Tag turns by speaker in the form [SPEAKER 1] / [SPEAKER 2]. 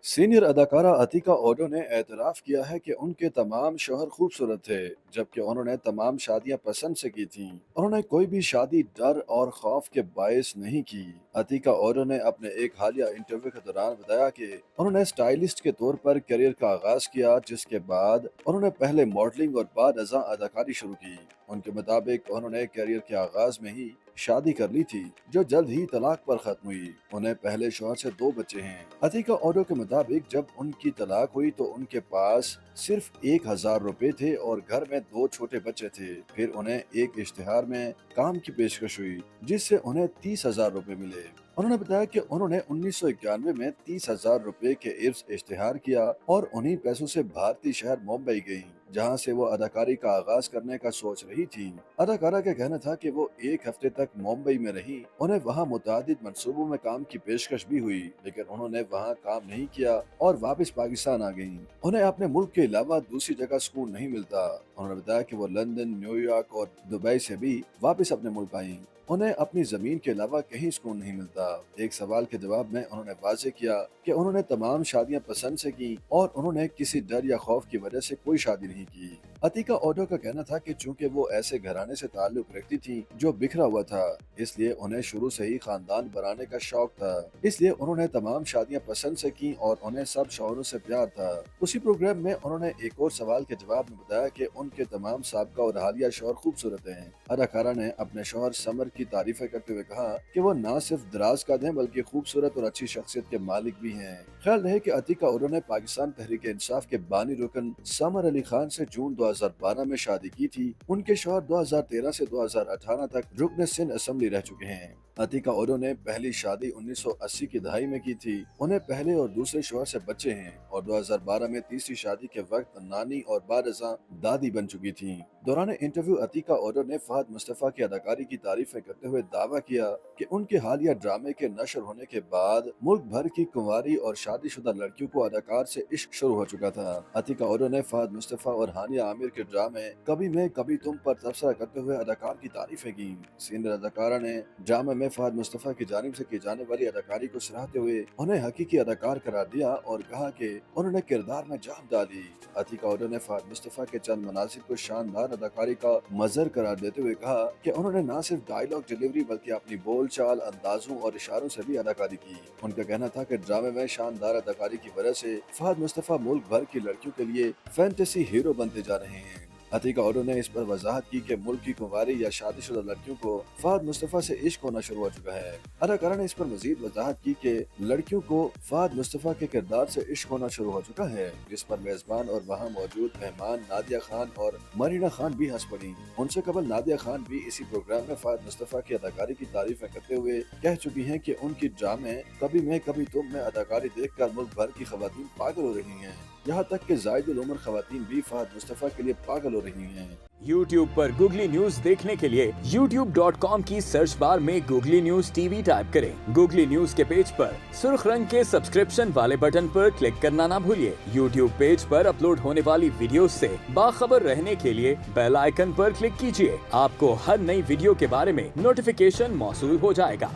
[SPEAKER 1] Senior अदाकारा अतिका ओडो ने एतराफ़ किया है कि उनके तमाम शौहर खूबसूरत थे, जबकि उन्होंने तमाम शादियां पसंद से की थीं। उन्होंने कोई भी शादी डर और खौफ के बायस नहीं की। अतिका ओडो ने अपने एक हालिया इंटरव्यू के दौरान बताया कि उन्होंने स्टाइलिस्ट के तौर पर करियर का आगाज किया, जिसके बाद उन्होंने पहले मॉडलिंग और बाद अज़ां अदाकारी शुरू की। उनके मुताबिक उन्होंने करियर के आगाज में ही शादी कर ली थी, जो जल्द ही तलाक पर खत्म हुई। उन्हें पहले शौहर से 2 बच्चे हैं। अतिका ओडो के मुताबिक जब उनकी तलाक हुई तो उनके पास सिर्फ 1,000 रुपए थे और घर में 2 छोटे बच्चे थे। फिर उन्हें एक इश्तिहार में काम की पेशकश हुई, जिससे उन्हें 30,000 रुपए मिले। उन्होंने बताया कि उन्होंने 1991 में 30,000 रुपए के इर्स इश्तिहार किया और उन्हीं पैसों से भारतीय शहर मुंबई गईं, जहां से वो अदाकारी का आगाज करने का सोच रही थी। अदाकारा का कहना था कि वो 1 हफ्ते तक मुंबई में रही। उन्हें वहां मुतादिद मंसूबों में काम की पेशकश भी हुई, लेकिन उन्होंने वहां काम नहीं किया और वापस पाकिस्तान आ गईं। उन्हें अपने मुल्क के अलावा दूसरी जगह सुकून नहीं मिलता। उन्होंने बताया कि वो लंदन, न्यूयॉर्क और दुबई से भी वापस अपने मुल्क आईं। उन्हें अपनी जमीन के अलावा कहीं सुकून नहीं मिलता। एक सवाल के जवाब में उन्होंने वाजे किया कि उन्होंने तमाम शादियां पसंद से की और उन्होंने किसी डर या खौफ की वजह से कोई शादी नहीं की। अतिका ओडो का कहना था कि चूंकि वो ऐसे घराने से ताल्लुक रखती थी जो बिखरा हुआ था, इसलिए उन्हें शुरू से ही खानदान बनाने का शौक था। इसलिए उन्होंने तमाम शादियां पसंद से की और उन्हें सब शौहरों से प्यार था। उसी प्रोग्राम में उन्होंने एक और सवाल के जवाब में बताया कि उनके तमाम साबका और हालिया शौहर खूबसूरत हैं। अदाकारा ने अपने शौहर समर की तारीफें करते हुए कहा कि वो न सिर्फ दराज कद हैं बल्कि खूबसूरत और अच्छी शख्सियत के मालिक भी हैं। ख्याल रहे कि अतिका ओडो ने पाकिस्तान तहरीक इंसाफ के बानी रुकन समर अली खान से जून 2012 में शादी की थी। उनके शौहर 2013 से 2018 तक रुकन सिंध असेंबली रह चुके हैं। अतिका ओडो ने पहली शादी 1980 की दहाई में की थी। उन्हें पहले और दूसरे शौहर से बच्चे हैं और 2012 में तीसरी शादी के वक्त नानी और बाद अज़ां दादी बन चुकी थीं। दौरान इंटरव्यू अतिका ओडो ने फहद मुस्तफा की अदाकारी की तारीफें करते हुए दावा किया कि उनके हालिया ड्रामे के नशर होने के बाद मुल्क भर की कुंवारी और शादीशुदा लड़कियों को अदाकार से इश्क शुरू हो चुका था। अतिका ओडो ने फहद मुस्तफा और हानिया आमिर के ड्रामे कभी मैं कभी तुम पर तबसरा करते हुए अदाकार की तारीफें की। सीनियर अदाकारा ने ड्रामे में फहद मुस्तफा की जानिब से की जाने वाली अदाकारी को सराहते हुए उन्हें हकीकी अदाकार करार दिया और कहा कि उन्होंने किरदार में जान डाली। अतिका ओडो ने फहद मुस्तफा के चंद मनासिब को शानदार अदाकारी का मजर करार देते हुए कहा कि उन्होंने न सिर्फ डायलॉग डिलीवरी बल्कि अपनी बोलचाल, अंदाजों और इशारों से भी अदाकारी की। उनका कहना था कि ड्रामे में शानदार अदाकारी की वजह से फहद मुस्तफा मुल्क भर की लड़कियों के लिए फैंटेसी हीरो बनते जा रहे हैं। अतिका ओडो ने इस पर वजाहत की कि मुल्क की कुंवारी या शादीशुदा लड़कियों को फहद मुस्तफा से इश्क होना शुरू हो चुका है। अदाकारा ने इस पर मजीद वजाहत की कि लड़कियों को फहद मुस्तफा के किरदार से इश्क होना शुरू हो चुका है, जिस पर मेजबान और वहाँ मौजूद मेहमान नादिया खान और मरीना खान भी हंस पड़ी। उनसे कबल नादिया खान भी इसी प्रोग्राम में फहद मुस्तफा की अदाकारी की तारीफें करते हुए कह चुकी हैं कि उनकी ड्रामे कभी मैं कभी तुम में अदाकारी देखकर मुल्क भर की खवातीन पागल हो रही हैं। यहाँ तक कि जायदुल उम्र खवातीन भी फहद मुस्तफा के लिए पागल हो रही हैं।
[SPEAKER 2] YouTube पर गूगली न्यूज देखने के लिए youtube.com की सर्च बार में गूगली न्यूज टीवी टाइप करें। गूगली न्यूज के पेज पर सुर्ख रंग के सब्सक्रिप्शन वाले बटन पर क्लिक करना ना भूलिए। YouTube पेज पर अपलोड होने वाली वीडियो से बाखबर रहने के लिए बेल आइकन पर क्लिक कीजिए। आपको हर नई वीडियो के बारे में नोटिफिकेशन मौसूल हो जाएगा।